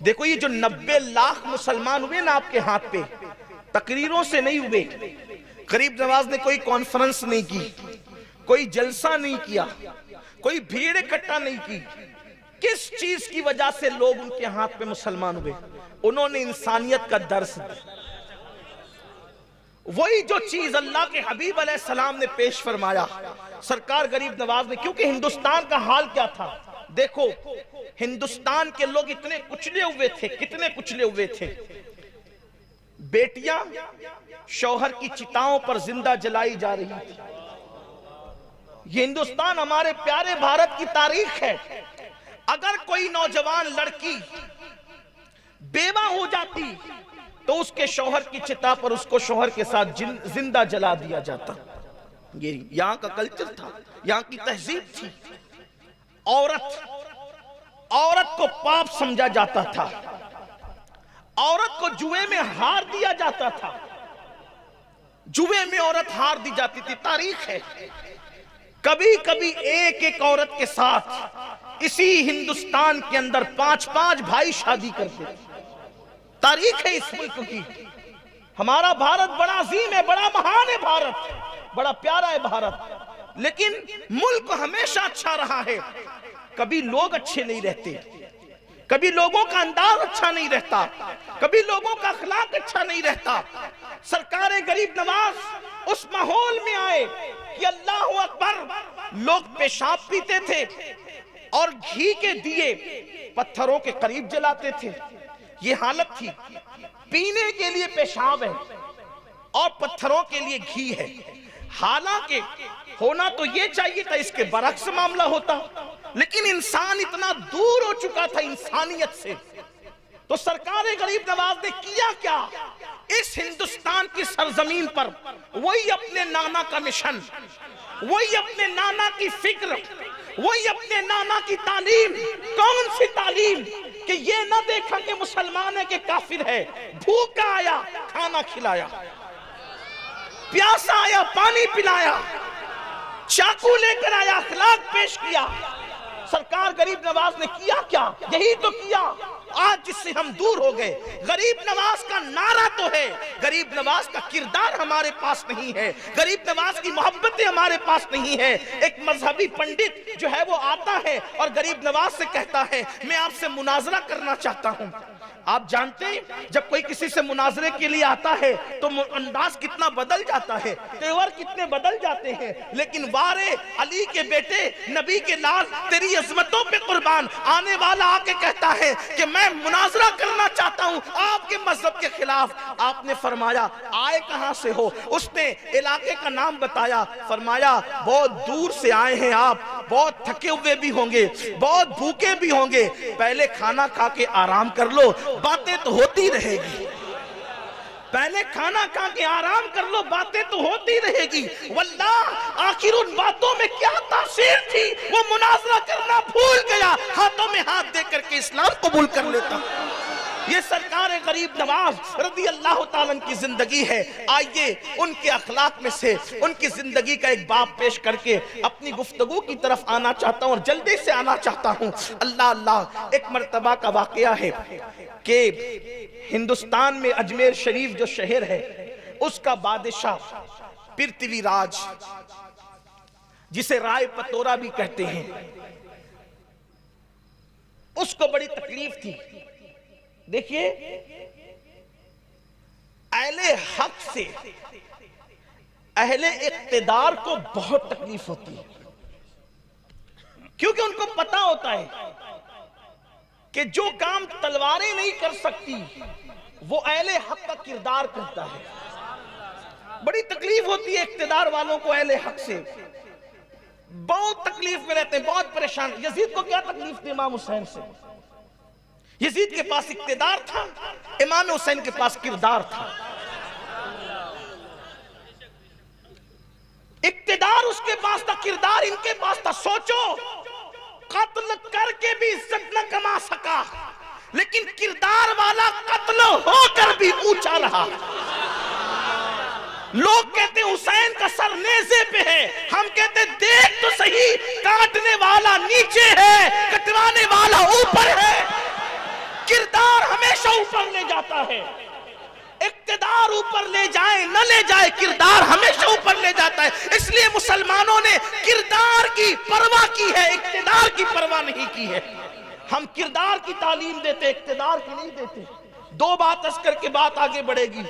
देखो ये जो 90 लाख मुसलमान हुए ना आपके हाथ पे, तकरीरों से नहीं हुए। गरीब नवाज ने कोई कॉन्फ्रेंस नहीं की, कोई जलसा नहीं किया, कोई भीड़ इकट्ठा नहीं की। किस चीज की वजह से लोग उनके हाथ पे मुसलमान हुए? उन्होंने इंसानियत का दर्स दिया। वही जो चीज अल्लाह के हबीब अलैहिस्सलाम ने पेश फरमाया सरकार गरीब नवाज ने। क्योंकि हिंदुस्तान का हाल क्या था देखो, हिंदुस्तान के लोग इतने कुचले हुए थे, कितने कुचले हुए थे। बेटियां शौहर की चिताओं पर जिंदा जलाई जा रही थी। ये हिंदुस्तान हमारे प्यारे भारत की तारीख है। अगर कोई नौजवान लड़की बेवा हो जाती तो उसके शौहर की चिता पर उसको शौहर के साथ जिंदा जला दिया जाता। ये यहां का कल्चर था, यहां की तहजीब थी। औरत को पाप समझा जाता था, औरत को जुए में हार दिया जाता था, जुए में औरत हार दी जाती थी। तारीख है, कभी कभी एक एक औरत के साथ इसी हिंदुस्तान के अंदर 5-5 भाई शादी करते थे। तारीख है इस मुल्क की। हमारा भारत बड़ा अजीम है, बड़ा महान है भारत, बड़ा प्यारा है भारत। लेकिन मुल्क हमेशा अच्छा रहा है। कभी लोग अच्छे नहीं रहते, कभी लोगों का अंदाज अच्छा नहीं रहता, कभी लोगों का अखलाक अच्छा नहीं रहता। सरकार गरीब नवाज उस माहौल में आए कि अल्लाह अकबर, लोग पेशाब पीते थे और घी के दिए पत्थरों के करीब जलाते थे। ये हालत थी। पीने के लिए पेशाब है और पत्थरों के लिए घी है। हालांकि होना तो ये चाहिए था, इसके बरक्स मामला होता, लेकिन इंसान इतना दूर हो चुका था इंसानियत से। तो सरकार गरीब नवाज ने किया क्या? इस हिंदुस्तान की सरजमीन पर वही अपने नाना का मिशन, वही अपने नाना की फिक्र, वही अपने नाना की तालीम। कौन सी तालीम? कि ये ना देखा कि मुसलमान है कि काफिर है। भूखा आया खाना खिलाया, प्यासा आया पानी पिलाया, चाकू लेकर आया अखलाक पेश किया। सरकार गरीब नवाज ने किया क्या? यही तो किया आज जिससे हम दूर हो गए। गरीब नवाज का नारा तो है, गरीब नवाज का किरदार हमारे पास नहीं है, गरीब नवाज की मोहब्बतें हमारे पास नहीं है। एक मजहबी पंडित जो है वो आता है और गरीब नवाज से कहता है मैं आपसे मुनाजरा करना चाहता हूं। आप जानते हैं जब कोई किसी से मुनाजरे के लिए आता है तो अंदाज कितना बदल जाता है, तेवर कितने बदल जाते हैं। लेकिन वारे अली के बेटे नबी के लाल तेरी अजमतों पे कुर्बान आने वाला आके कहता है कि मैं मुनाजरा करना चाहता हूं आपके मजहब के खिलाफ। आपने फरमाया आए कहां से हो? उसने इलाके का नाम बताया, फरमाया बहुत दूर से आए हैं आप, बहुत थके हुए भी होंगे, बहुत भूखे भी होंगे, पहले खाना खा के आराम कर लो, बातें तो होती रहेगी। पहले खाना खा के आराम कर लो, बातें तो होती रहेगी। वल्लाह आखिर उन बातों में क्या तासीर थी, वो मुनाजरा करना भूल गया, हाथों में हाथ दे करके इस्लाम कबूल कर लेता। ये सरकार गरीब नवाज रज़ी अल्लाह ताला की जिंदगी है। आइए उनके अखलाक में से उनकी जिंदगी का एक बाब पेश करके अपनी गुफ्तगू की तरफ आना चाहता हूँ और जल्दी से आना चाहता हूँ। अल्लाह अल्लाह, एक मर्तबा का वाकया है कि हिंदुस्तान में अजमेर शरीफ जो शहर है उसका बादशाह पृथ्वीराज, जिसे राय पतोरा भी कहते हैं, उसको बड़ी तकलीफ थी। देखिए अहले हक से अहले इक्तिदार को बहुत तकलीफ होती है, क्योंकि उनको पता होता है कि जो काम तलवारें नहीं कर सकती वो अहले हक का किरदार करता है। बड़ी तकलीफ होती है इक्तिदार वालों को अहले हक से, बहुत तकलीफ में रहते हैं, बहुत परेशान। यजीद को क्या तकलीफ थी इमाम हुसैन से? यजीद के पास इक्तिदार था, इमाम हुसैन के पास किरदार था। इक्तिदार उसके पास था, किरदार इनके पास था। सोचो, कत्ल करके भी इज्जत न कमा सका, लेकिन किरदार वाला कत्ल होकर भी ऊंचा रहा। लोग कहते हुसैन का सर नेज़े पे है, हम कहते देख तो सही, काटने वाला नीचे है, कटवाने वाला ऊपर है। किरदार हमेशा ऊपर ले जाता है। इक्तिदार ऊपर ले जाए न ले जाए, किरदार हमेशा ऊपर ले जाता है। इसलिए मुसलमानों ने किरदार की परवाह की है, इक्तिदार की परवाह नहीं की है। हम किरदार की तालीम देते, इक्तिदार की नहीं देते। दो बात अर्ज करके बात आगे बढ़ेगी।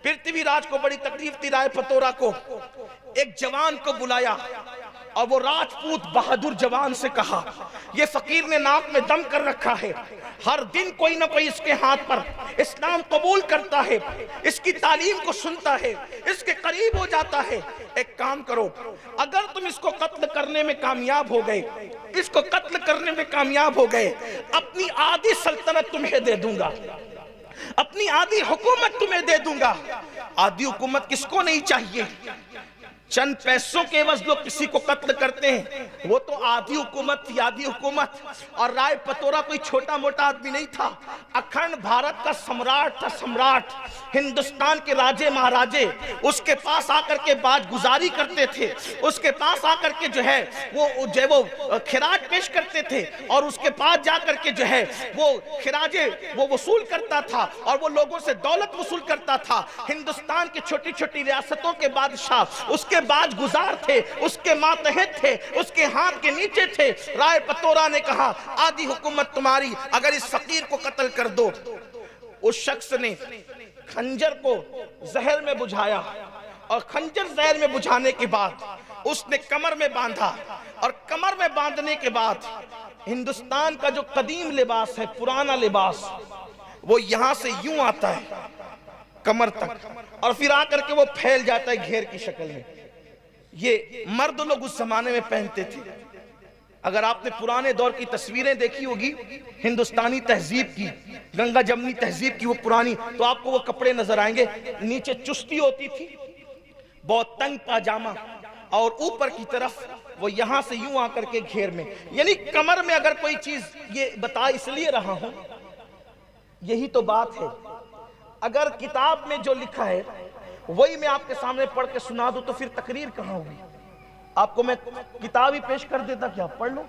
पृथ्वीराज को बड़ी तकलीफ थी, राय पतोरा को। एक जवान को बुलाया और वो राजपूत बहादुर जवान से कहा, ये फकीर ने नाक में दम कर रखा है, हर दिन कोई ना कोई इसके हाथ पर इस्लाम कबूल करता है, इसकी तालीम को सुनता है, इसके करीब हो जाता है। एक काम करो, अगर तुम इसको कत्ल करने में कामयाब हो गए, इसको कत्ल करने में कामयाब हो गए, अपनी आधी सल्तनत तुम्हें दे दूंगा, अपनी आधी हुकूमत तुम्हें दे दूंगा। आधी हुकूमत किसको नहीं चाहिए? चंद पैसों के एवज लोग किसी को कत्ल करते हैं, वो तो आधी हुकूमत थी, आधी हुकूमत। और राय पतोरा कोई छोटा मोटा आदमी नहीं था, अखंड भारत का सम्राट था, सम्राट। हिंदुस्तान के राजे महाराजे उसके पास आकर के बात गुजारी करते थे, उसके पास आकर के जो है वो खिराज पेश करते थे, और उसके पास जाकर के जो है वो खिराजे वो वसूल करता था, और वो लोगों से दौलत वसूल करता था। हिंदुस्तान की छोटी छोटी रियासतों के बादशाह उसके बाज गुजार थे, उसके मातहत थे, उसके हाथ के नीचे थे। राय पतोरा ने कहा, आधी हुकूमत तुम्हारी, अगर इस फकीर को कत्ल कर दो। उस शख्स ने खंजर को जहर में बुझाया, और खंजर जहर में बुझाने के बाद उसने कमर में बांधा, और कमर में बांधने के बाद हिंदुस्तान का जो कदीम लिबास है, पुराना लिबास, वो यहां से यूं आता है कमर तक, और फिर आकर के वो फैल जाता है घेर की शक्ल में। ये मर्द लोग उस जमाने में पहनते थे। अगर आपने पुराने दौर की तस्वीरें देखी होगी हिंदुस्तानी तहजीब की, गंगा जमनी तहजीब की, वो पुरानी, तो आपको वो कपड़े नजर आएंगे। नीचे चुस्ती होती थी, बहुत तंग पाजामा, और ऊपर की तरफ वो यहां से यूं आकर के घेर में, यानी कमर में। अगर कोई चीज, ये बता इसलिए रहा हूं, यही तो बात है। अगर किताब में जो लिखा है वही मैं आपके सामने पढ़ के सुना दूं तो फिर तकरीर कहां होगी? आपको मैं किताब ही पेश कर देता कि आप पढ़ लो।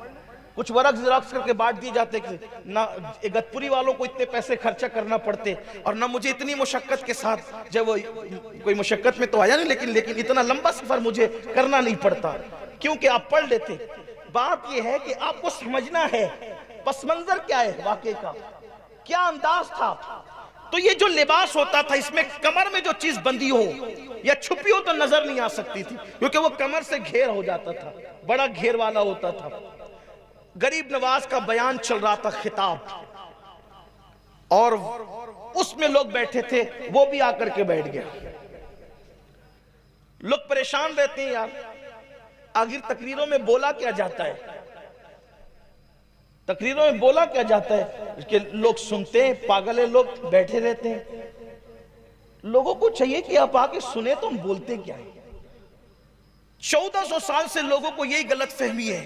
कुछ वरक ज़ेरॉक्स करके बांट दिए जाते कि ना इगतपुरी वालों को इतने पैसे खर्चा करना पड़ते, और ना मुझे इतनी मुशक्कत के साथ, जब वो कोई मुशक्कत में तो आया नहीं, लेकिन इतना लंबा सफर मुझे करना नहीं पड़ता, क्योंकि आप पढ़ लेते। बात यह है कि आपको समझना है पस मंजर क्या है, वाकई का क्या अंदाज था। तो ये जो लिबास होता था, इसमें कमर में जो चीज बंधी हो या छुपी हो तो नजर नहीं आ सकती थी, क्योंकि वो कमर से घेर हो जाता था, बड़ा घेर वाला होता था। गरीब नवाज का बयान चल रहा था, खिताब, और उसमें लोग बैठे थे, वो भी आकर के बैठ गया। लोग परेशान रहते हैं यार, आखिर तकरीरों में बोला क्या जाता है, तकरीरों में बोला क्या जाता है, इसके लोग सुनते हैं, पागल है, लोग बैठे रहते हैं। लोगों को चाहिए कि आप आके सुने तो हम बोलते क्या है। 1400 साल से लोगों को यही गलत फहमी है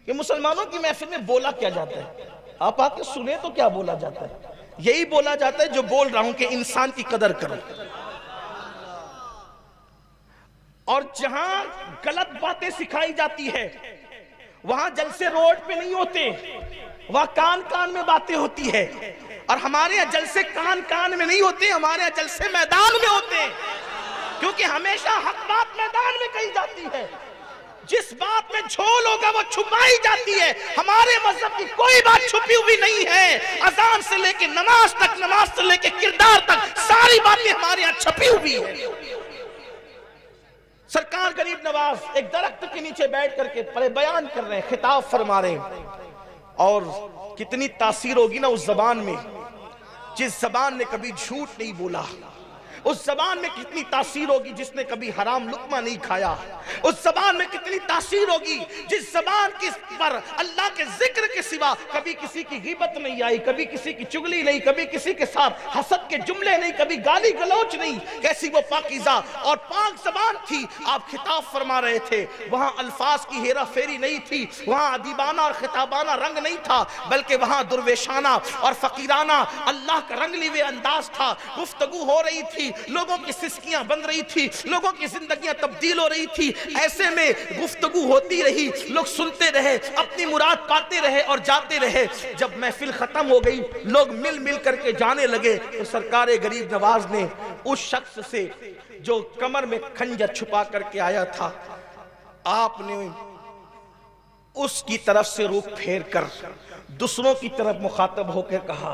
कि मुसलमानों की महफिल में बोला क्या जाता है, आप आके सुने तो क्या बोला जाता है। यही बोला जाता है जो बोल रहा हूं कि इंसान की कदर करो। और जहां गलत बातें सिखाई जाती है वहां जलसे रोड पे नहीं होते, वहां कान कान में बातें होती है। और हमारे यहाँ जलसे कान कान में नहीं होते, हमारे यहाँ जलसे मैदान में होते हैं, क्योंकि हमेशा हक बात मैदान में कही जाती है। जिस बात में झोल होगा वो छुपाई जाती है। हमारे मजहब की कोई बात छुपी हुई नहीं है। अजान से लेके नमाज तक, नमाज से लेके किरदार तक, सारी बातें हमारे यहाँ छुपी हुई है। सरकार गरीब नवाज एक दरख्त के नीचे बैठ करके परे बयान कर रहे हैं, खिताब फरमा रहे हैं, और कितनी तासीर होगी ना उस जबान में, जिस जबान ने कभी झूठ नहीं बोला, उस जबान में कितनी तासीर होगी जिसने कभी हराम लुक्मा नहीं खाया, उस जबान में कितनी तासीर होगी जिस जबान की पर अल्लाह के जिक्र के सिवा कभी किसी की गिबत नहीं आई, कभी किसी की चुगली नहीं, कभी किसी के साथ हसद के जुमले नहीं, कभी गाली गलौच नहीं। कैसी वो पाकीज़ा और पाक जबान थी। आप खिताब फरमा रहे थे, वहां अल्फाज की हेरा फेरी नहीं थी, वहां अदीबाना और खिताबाना रंग नहीं था, बल्कि वहां दुर्वेशाना और फकीराना अल्लाह का रंग लिवे अंदाज था। गुफ्तगू हो रही थी, थी, लोगों की सिसकियां बन रही थी, लोगों की जिंदगियां तब्दील हो रही थी। ऐसे में गुफ्तगू होती रही, लोग सुनते रहे, अपनी मुराद पाते रहे और जाते रहे। जब महफिल खत्म हो गई, लोग मिल मिल करके जाने लगे, तो सरकार गरीब नवाज ने उस शख्स से जो कमर में खंजर छुपा करके आया था, आपने उसकी तरफ से रुख फेर कर दूसरों की तरफ मुखातब होकर कहा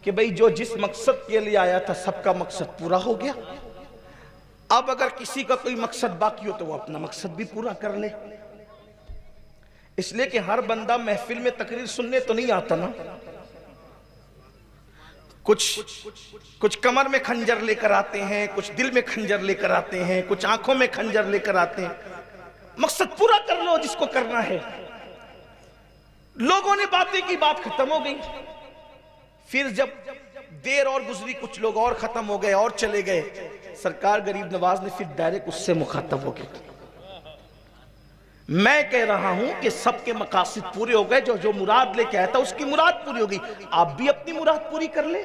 कि भाई जो जिस मकसद के लिए आया था सबका मकसद पूरा हो गया। अब अगर किसी का कोई मकसद बाकी हो तो वो अपना मकसद भी पूरा कर ले। इसलिए कि हर बंदा महफिल में तकरीर सुनने तो नहीं आता ना। कुछ कमर में खंजर लेकर आते हैं, कुछ दिल में खंजर लेकर आते हैं, कुछ आंखों में खंजर लेकर आते हैं। मकसद पूरा कर लो जिसको करना है। लोगों ने बातें की, बात खत्म हो गई। फिर जब देर और गुजरी, कुछ लोग और खत्म हो गए और चले गए, सरकार गरीब नवाज ने फिर डायरेक्ट उससे मुखातब हो गए। मैं कह रहा हूं कि सबके मकासद पूरे हो गए, जो जो मुराद लेके आया था उसकी मुराद पूरी हो गई, आप भी अपनी मुराद पूरी कर ले।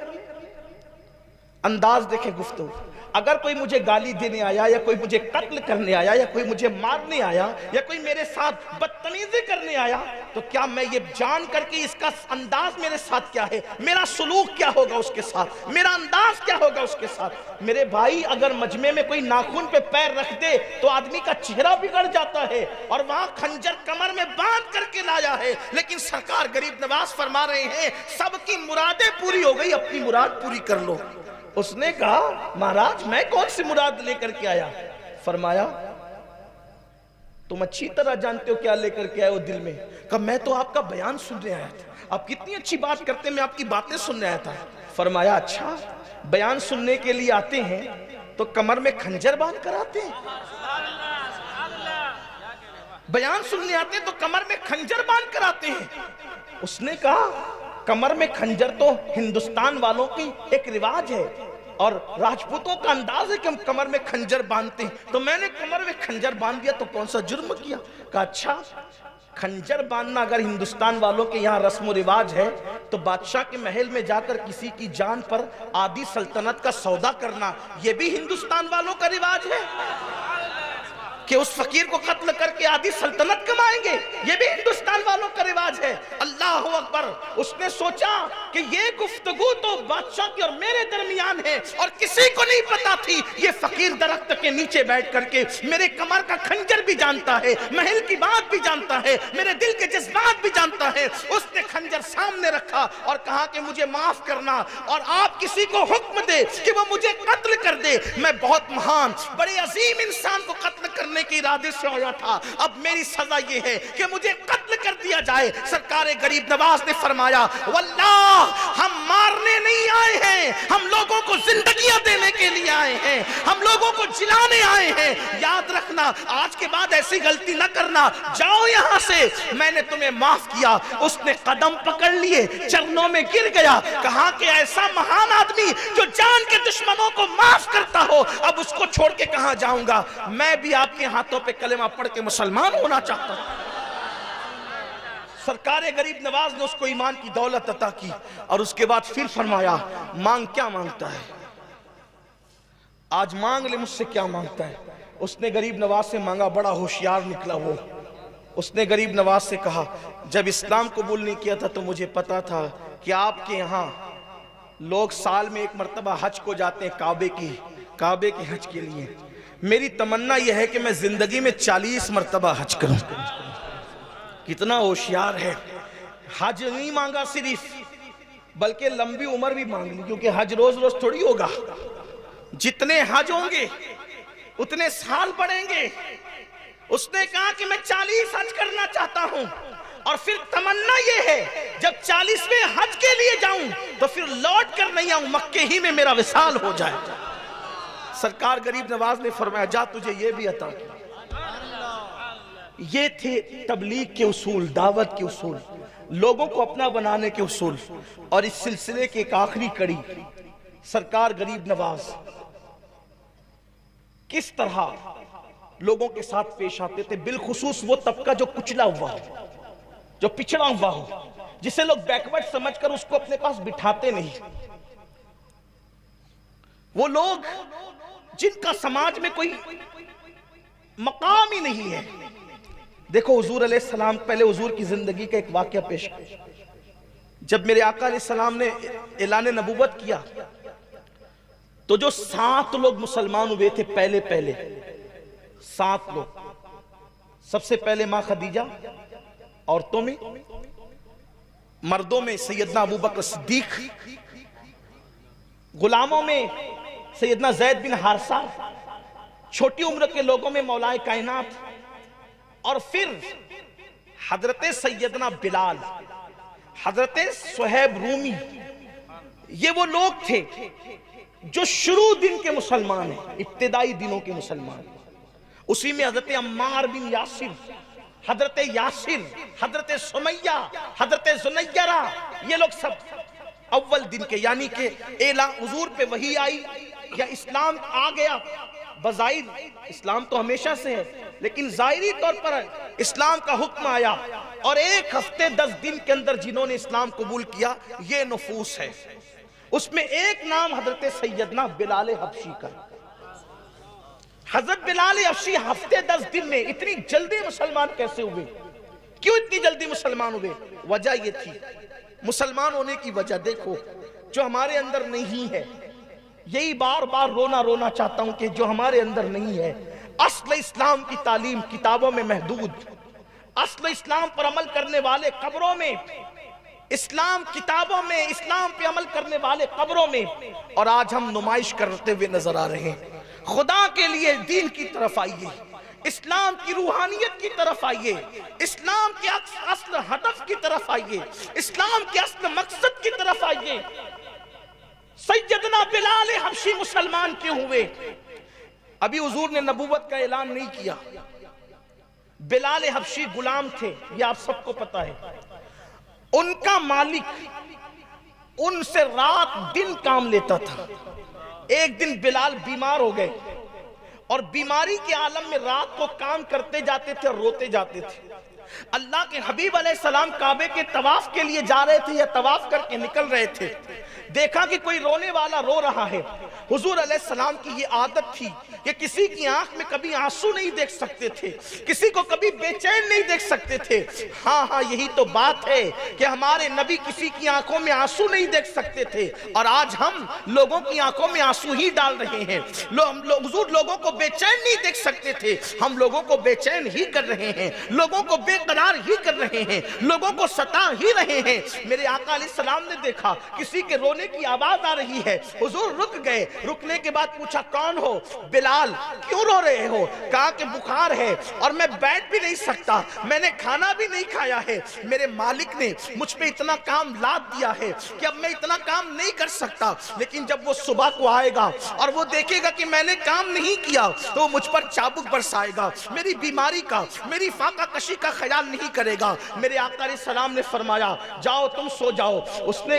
अंदाज देखे गुफ्तगू। अगर कोई मुझे गाली देने आया, या कोई मुझे कत्ल करने आया, या कोई मुझे मारने आया, या कोई मेरे साथ बदतमीजी करने आया, तो क्या मैं ये जान करके इसका अंदाज मेरे साथ क्या है, मेरा सलूक क्या होगा उसके साथ, मेरा अंदाज क्या होगा उसके साथ। मेरे भाई, अगर मजमे में कोई नाखून पे पैर रख दे तो आदमी का चेहरा बिगड़ जाता है, और वहां खंजर कमर में बांध करके लाया है। लेकिन सरकार गरीब नवाज फरमा रहे हैं सबकी मुरादें पूरी हो गई, अपनी मुराद पूरी कर लो। उसने कहा महाराज मैं कौन सी मुराद लेकर के आया? फरमाया तुम अच्छी तरह जानते हो क्या लेकर के आए हो दिल में। कहा मैं तो आपका बयान सुनने आया था, आप कितनी अच्छी बात करते हैं, मैं आपकी बातें सुनने आया था। फरमाया अच्छा, बयान सुनने के लिए आते हैं तो कमर में खंजर बांध कर आते हैं? बयान सुनने आते हैं तो कमर में खंजर बांध कर आते हैं? उसने कहा कमर में खंजर तो हिंदुस्तान वालों की एक रिवाज है, और राजपूतों का अंदाज है कि हम कमर में खंजर बांधते हैं, तो मैंने कमर में खंजर बांध दिया, तो कौन सा जुर्म किया? कहा अच्छा, खंजर बांधना अगर हिंदुस्तान वालों के यहाँ रस्म रिवाज है, तो बादशाह के महल में जाकर किसी की जान पर आधी सल्तनत का सौदा करना, यह भी हिंदुस्तान वालों का रिवाज है कि उस फकीर को कत्ल करके आधी सल्तनत कमाएंगे, ये भी हिंदुस्तान वालों का रिवाज है। अल्लाह अकबर। उसने सोचा कि ये गुफ्तगू तो बादशाह की और मेरे दरमियान है, और किसी को नहीं पता थी ये फकीर दरख्त के नीचे बैठ करके मेरे कमर का खंजर भी जानता है, महल की बात भी जानता है, मेरे दिल के जज्बात भी जानता है। उसने खंजर सामने रखा और कहा कि मुझे माफ करना, और आप किसी को हुक्म दे कि वो मुझे कत्ल कर दे। मैं बहुत महान, बड़े अजीम इंसान को कत्ल करने के इरादे से आया था, अब मेरी सजा ये है कि मुझे कत्ल कर दिया जाए। सरकार गरीब नवाज ने फरमाया वल्लाह हम मारने नहीं आए हैं, हम लोगों को जिंदगियां देने के लिए आए हैं, हम लोगों को जिलाने आए हैं। याद रखना, आज के बाद ऐसी गलती न करना, जाओ यहां से, मैंने तुम्हें माफ किया। उसने कदम पकड़ लिए, चरणों में गिर गया, कहा कि ऐसा महान आदमी जो जान के दुश्मनों को माफ करता हो, अब उसको छोड़ के कहां जाऊंगा। मैं भी आपके हाथों पे कलेमा पढ़ के मुसलमान होना चाहता हूं। सरकार गरीब नवाज ने उसको ईमान की दौलत अता की, और उसके बाद फिर फरमाया मांग क्या मांगता है, आज मांग ले मुझसे क्या मांगता है। उसने गरीब नवाज से मांगा, बड़ा होशियार निकला वो। उसने गरीब नवाज से कहा जब इस्लाम कबूल नहीं किया था तो मुझे पता था कि आपके यहाँ लोग साल में एक मर्तबा हज को जाते हैं, काबे के हज के लिए। मेरी तमन्ना यह है कि मैं जिंदगी में 40 मर्तबा हज करूं। कितना होशियार है। हज नहीं मांगा सिर्फ, बल्कि लंबी उम्र भी मांग ली, क्योंकि हज रोज रोज थोड़ी होगा। जितने हज होंगे उतने साल बढ़ेंगे। उसने कहा कि मैं 40 हज करना चाहता हूं, और फिर तमन्ना यह है जब 40वें हज के लिए जाऊं तो फिर लौट कर नहीं आऊं, मक्के ही में मेरा विसाल हो जाए। सरकार गरीब नवाज ने फरमाया जा तुझे ये भी अता किया। ये थे तबलीग के उसूल, दावत के उसूल, लोगों को अपना बनाने के उसूल। और इस सिलसिले की एक आखिरी कड़ी, सरकार गरीब नवाज किस तरह लोगों के साथ पेश आते थे, बिलखुसूस वो तबका जो कुचला हुआ हो, जो पिछड़ा हुआ हो, जिसे लोग बैकवर्ड समझकर उसको अपने पास बिठाते नहीं। वो लोग जिनका समाज में कोई मकाम ही नहीं है। देखो हुजूर अलैहिस्सलाम, पहले हुजूर की जिंदगी का एक वाकया पेश किया। जब मेरे आका अलैहिस्सलाम ने ऐलान नबूवत किया तो जो 7 लोग मुसलमान हुए थे, पहले 7 लोग। सबसे पहले मां खदीजा, औरतों में, मर्दों में सैयदना अबू बकर सिद्दीक, गुलामों में सैयदना ज़ैद बिन हारिसा, छोटी उम्र के लोगों में मौलाए कायनात, और फिर हजरत सैयदना बिलाल, हजरत सुहैब रूमी। ये वो लोग थे जो शुरू दिन के मुसलमान हैं, इब्तिदाई दिनों के मुसलमान। उसी में हजरत अम्मार बिन यासिर, हजरत यासिर, हजरत सुमैया, हजरत जुनैरा, ये लोग सब अव्वल दिन के, यानी कि हुजूर पे वही आई या इस्लाम आ गया। बज़ाहिर इस्लाम तो हमेशा से है, लेकिन ज़ाहिरी तौर पर इस्लाम का हुक्म आया और 1 हफ्ते 10 दिन के अंदर जिन्होंने इस्लाम कबूल किया ये नफूस है। उसमें एक नाम हजरत सैयदना बिलाल हबशी का। हजरत बिलाल हबशी हफ्ते 10 दिन में इतनी जल्दी मुसलमान कैसे हुए? क्यों इतनी जल्दी मुसलमान हुए? वजह ये थी, मुसलमान होने की वजह देखो, जो हमारे अंदर नहीं है, यही बार बार रोना चाहता हूं कि जो हमारे अंदर नहीं है, अस्ल इस्लाम की तालीम किताबों में महदूद, अस्ल इस्लाम पर अमल करने वाले कब्रों में, इस्लाम किताबों में इस्लाम पे अमल करने वाले कब्रों में, और आज हम नुमाइश करते हुए नजर आ रहे हैं। खुदा के लिए दीन की तरफ आइए, इस्लाम की रूहानियत की तरफ आइए, इस्लाम के अस्ल हदफ की तरफ आइए, इस्लाम के अस्ल मकसद की तरफ आइए। सैयदना बिलाल हबशी मुसलमान क्यों हुए? अभी हुजूर ने नबूवत का ऐलान नहीं किया। बिलाल हबशी गुलाम थे, ये आप सबको पता है। उनका मालिक उनसे रात दिन काम लेता था। एक दिन बिलाल बीमार हो गए और बीमारी के आलम में रात को काम करते जाते थे और रोते जाते थे। अल्लाह के हबीब अलैहिस्सलाम काबे के तवाफ के लिए जा रहे थे या तवाफ करके निकल रहे थे, देखा कि कोई रोने वाला रो रहा है। हुजूर अलैहिस्सलाम की ये आदत थी कि किसी की आंख में कभी आंसू नहीं देख सकते थे, किसी को कभी बेचैन नहीं देख सकते थे। हाँ, यही तो बात है कि हमारे नबी किसी की आंखों में आंसू नहीं देख सकते थे, और आज हम लोगों की आंखों में आंसू ही डाल रहे हैं। हुजूर लोगों को बेचैन नहीं देख सकते थे, हम लोगों को बेचैन ही कर रहे हैं, लोगों को बेकरार ही कर रहे हैं, लोगों को सता ही रहे हैं। मेरे आका अलैहिस्सलाम ने देखा किसी के रोने की आवाज आ रही है, हुजूर रुक गए। रुकने के बाद पूछा, कौन हो? बिलाल। क्यों रो रहे हो? कहा कि बुखार है और मैं बैठ भी नहीं सकता, मैंने खाना भी नहीं खाया है, मेरे मालिक ने मुझ पे इतना काम लाद दिया है कि अब मैं इतना काम नहीं कर सकता। लेकिन जब वो सुबह को आएगा और वो देखेगा कि मैंने काम नहीं किया तो मुझ पर चाबुक बरसाएगा, मेरी बीमारी का, मेरी फाका कशी का ख्याल नहीं करेगा। मेरे आका अलैहिस्सलाम ने फरमाया, जाओ तुम सो जाओ।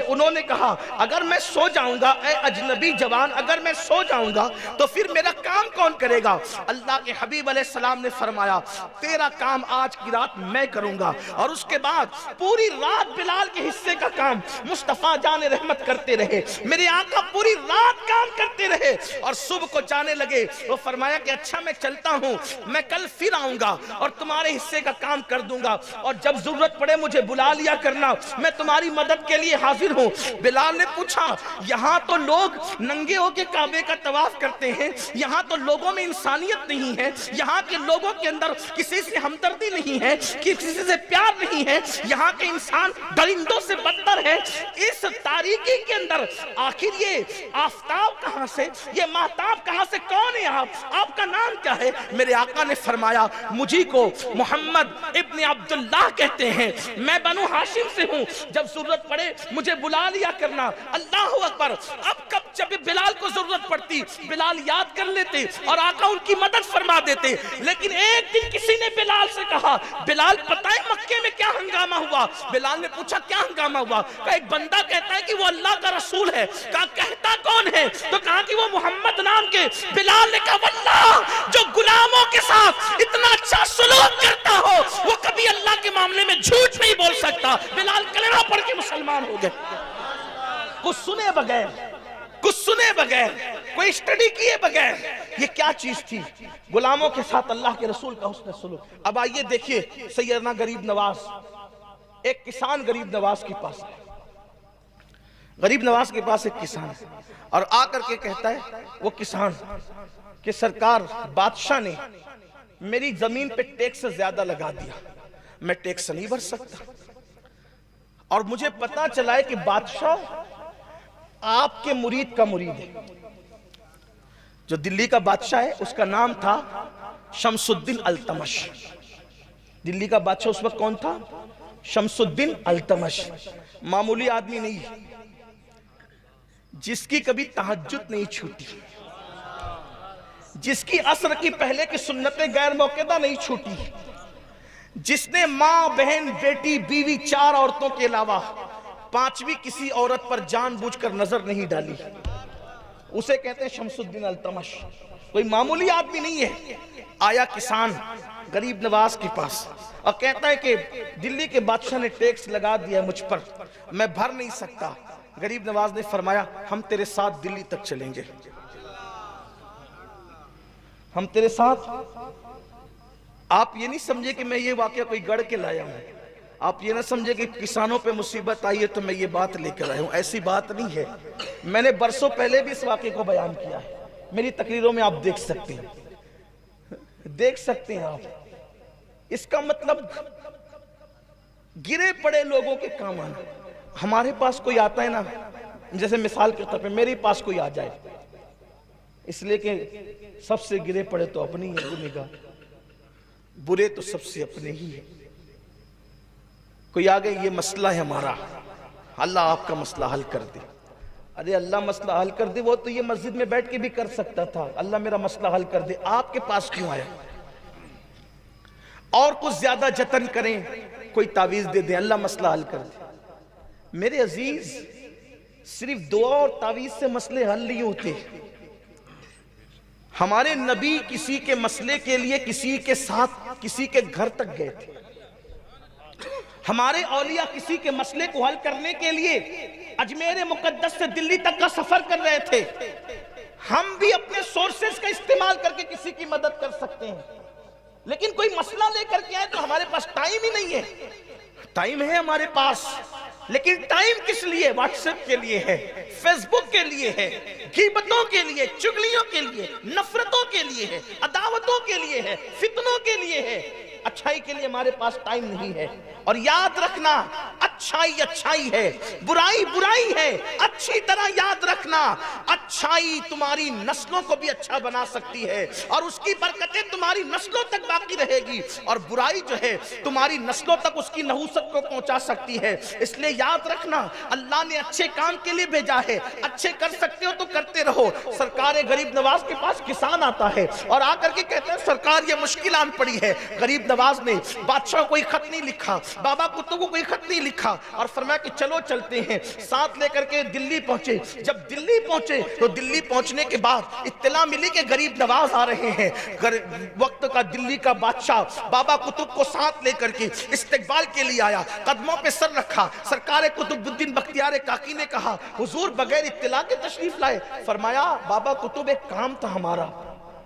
उन्होंने कहा, अगर मैं सो जाऊंगा ऐ अजनबी जवान, अगर मैं सो जाऊंगा तो फिर मेरा काम कौन करेगा? अल्लाह के हबीब अलैहिस्सलाम ने फरमाया, तेरा काम आज की रात मैं करूंगा। और उसके बाद पूरी रात बिलाल के हिस्से का काम मुस्तफा जान रहमत करते रहे। मेरे आका पूरी रात काम करते रहे और सुबह को जाने लगे। वो फरमाया कि अच्छा मैं चलता हूं, मैं कल फिर आऊंगा और तुम्हारे हिस्से का काम कर दूंगा, और जब जरूरत पड़े मुझे बुला लिया करना, मैं तुम्हारी मदद के लिए हाजिर हूं। बिलाल ने पूछा, यहाँ तो लोग नंगे होके काबे का तवाफ करते हैं, यहाँ तो लोगों में इंसानियत नहीं है, यहाँ के लोगों के अंदर किसी से हमदर्दी नहीं है, किसी से प्यार नहीं है, यहाँ के इंसान दरिंदों से बदतर है। इस तारीकी के अंदर आखिर ये आफताब कहाँ से, ये महताब कहाँ से, कौन है आप, आपका नाम क्या है? मेरे आका ने फरमाया, मुझी को मोहम्मद इब्न अब्दुल्लाह कहते हैं, मैं बनु हाशिम से हूँ, जब जरूरत पड़े मुझे बुला लिया करना। अल्लाह अकबर। अब कब जब बिलाल को जरूरत पड़ती, बिलाल याद कर लेते और आका उनकी मदद फरमा देते। लेकिन एक दिन किसी ने बिलाल से कहा, बिलाल पता है मक्के में क्या हंगामा हुआ? बिलाल ने पूछा, क्या हंगामा हुआ? कहा, एक बंदा कहता है कि वो अल्लाह का रसूल है। कहा, कहता कौन है? तो कहा कि वो मोहम्मद नाम के। बिलाल ने कहा, वल्लाह जो गुलामों के साथ इतना अच्छा सलूक करता हो वो कभी अल्लाह के मामले में झूठ नहीं बोल सकता। बिलाल कलेमा पढ़ के मुसलमान हो गए, कुछ सुने बगैर कोई स्टडी किए बगैर ये क्या चीज थी? गुलामों के साथ अल्लाह के रसूल का हुस्न सलूक। अब आइए देखिए सैयदना गरीब नवाज, एक किसान गरीब नवाज के पास है। गरीब नवाज के पास एक किसान है और आकर के कहता है वो किसान कि सरकार, बादशाह ने मेरी जमीन पे टैक्स ज्यादा लगा दिया, मैं टैक्स नहीं भर सकता। और मुझे पता चला है कि बादशाह आपके मुरीद का मुरीद है। जो दिल्ली का बादशाह है उसका नाम था शमसुद्दीन अल्तमश। दिल्ली का बादशाह उस वक्त कौन था? शमसुद्दीन अल्तमश। मामूली आदमी नहीं, जिसकी कभी तहज्जुद नहीं छूटी, जिसकी असर की पहले की सुन्नतें गैर मौकेदा नहीं छूटी, जिसने मां, बहन, बेटी, बीवी, 4 औरतों के अलावा 5वीं किसी औरत पर जानबूझकर नजर नहीं डाली, उसे कहते हैं शमसुद्दीन अल्तमश। कोई मामूली आदमी नहीं है। आया किसान गरीब नवाज के पास और कहता है कि दिल्ली के बादशाह ने टैक्स लगा दिया मुझ पर, मैं भर नहीं सकता। गरीब नवाज ने फरमाया हम तेरे साथ दिल्ली तक चलेंगे, हम तेरे साथ। आप ये नहीं समझे कि मैं ये वाकया कोई गढ़ के लाया हूं, आप ये ना समझे कि किसानों पे मुसीबत आई है तो मैं ये बात लेकर आया हूं, ऐसी बात नहीं है। मैंने बरसों पहले भी इस वाकये को बयान किया है, मेरी तकरीरों में आप देख सकते हैं, देख सकते हैं आप। इसका मतलब गिरे पड़े लोगों के काम आना। हमारे पास कोई आता है ना, जैसे मिसाल के तौर पे मेरे पास कोई आ जाए, इसलिए कि सबसे गिरे पड़े तो अपनी है गुनेगार, बुरे तो सबसे अपने ही है। कोई आ गए, ये मसला है हमारा, अल्लाह आपका मसला हल कर दे। अरे अल्लाह मसला हल कर दे, वो तो ये मस्जिद में बैठ के भी कर सकता था। अल्लाह मेरा मसला हल कर दे, आपके पास क्यों आया? और कुछ ज्यादा जतन करें, कोई तावीज दे दे, अल्लाह मसला हल कर दे। मेरे अजीज, सिर्फ दुआ और तावीज से मसले हल नहीं होते। हमारे नबी किसी के मसले के लिए किसी के साथ किसी के घर तक गए थे। हमारे औलिया किसी के मसले को हल करने के लिए अजमेर मुकद्दस से दिल्ली तक का सफर कर रहे थे। हम भी अपने सोर्सेस का इस्तेमाल करके किसी की मदद कर सकते हैं, लेकिन कोई मसला लेकर के आए तो हमारे पास टाइम ही नहीं है। टाइम है हमारे पास, लेकिन टाइम किस लिए? व्हाट्सएप के लिए है, फेसबुक के लिए है, गीबतों के लिए, चुगलियों के लिए, नफरतों के लिए है, अदावतों के लिए है, फितनों के लिए है। अच्छाई के लिए हमारे पास टाइम नहीं है। और याद रखना, अच्छाई अच्छाई है, बुराई बुराई है। अच्छी तरह याद रखना, अच्छाई तुम्हारी नस्लों को भी अच्छा बना सकती है और उसकी बरकतें तुम्हारी नस्लों तक बाकी रहेगी, और बुराई जो है तुम्हारी नस्लों तक उसकी नहूसत को पहुंचा सकती है। इसलिए याद रखना, अल्लाह ने अच्छे काम के लिए भेजा है, अच्छे कर सकते हो तो करते रहो। सरकार गरीब नवाज के पास किसान आता है और आकर के कहते हैं सरकार ये मुश्किल आन पड़ी है। गरीब नवाज ने बादशाह को कोई खत नहीं लिखा, बाबा कुतुब को कोई खत नहीं लिखा और फरमाया कि चलो चलते हैं। साथ लेकर के दिल्ली पहुंचे। जब दिल्ली पहुंचे तो दिल्ली पहुंचने के बाद इत्तला मिली कि गरीब नवाज आ रहे हैं। वक्त का दिल्ली का बादशाह बाबा कुतुब को साथ लेकर के इस्तकबाल के लिए आया, कदमों पे सर रखा। सरकार कुतुबुद्दीन बख्तियार काकी ने कहा हुजूर बगैर इत्तला के तशरीफ लाए। फरमाया बाबा कुतुब एक काम था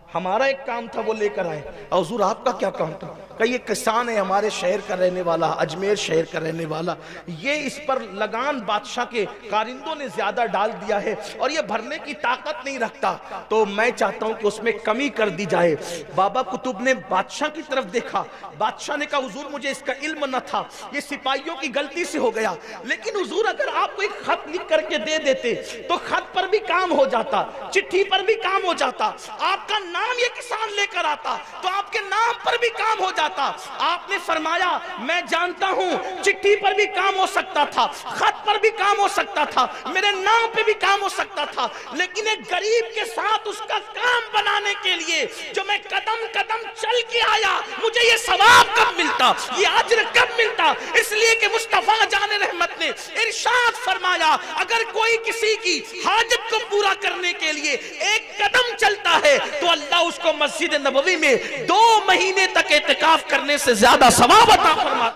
हमारा एक काम था, वो लेकर आए। हुजूर आपका क्या काम था? कहीं ये किसान है, हमारे शहर का रहने वाला, अजमेर शहर का रहने वाला, ये इस पर लगान बादशाह के कारिंदों ने ज्यादा डाल दिया है और ये भरने की ताकत नहीं रखता, तो मैं चाहता हूं कि उसमें कमी कर दी जाए। बाबा कुतुब ने बादशाह की तरफ देखा। बादशाह ने कहा हुजूर मुझे इसका इल्म न था, ये सिपाहियों की गलती से हो गया, लेकिन हुजूर अगर आप कोई खत लिख करके दे देते तो खत पर भी काम हो जाता, चिट्ठी पर भी काम हो जाता, आपका नाम ये किसान लेकर आता तो आपके नाम पर भी काम हो जाता। आपने फरमाया मैं जानता हूं चिट्ठी पर भी काम हो सकता था, खत पर भी काम हो सकता था, मेरे नाम पे भी काम हो सकता था, लेकिन एक गरीब के साथ उसका काम बनाने के लिए जो मैं कदम कदम चल के आया, मुझे ये सवाब कब मिलता, ये अज्र कब मिलता? इसलिए कि मुस्तफा जान रहमत ने इरशाद फरमाया अगर कोई किसी की हाजत को पूरा करने के लिए एक कदम चलता है तो अल्लाह उसको मस्जिद नबवी में 2 महीने तक एतिकाफ करने से ज्यादा सवाब अता फरमाता।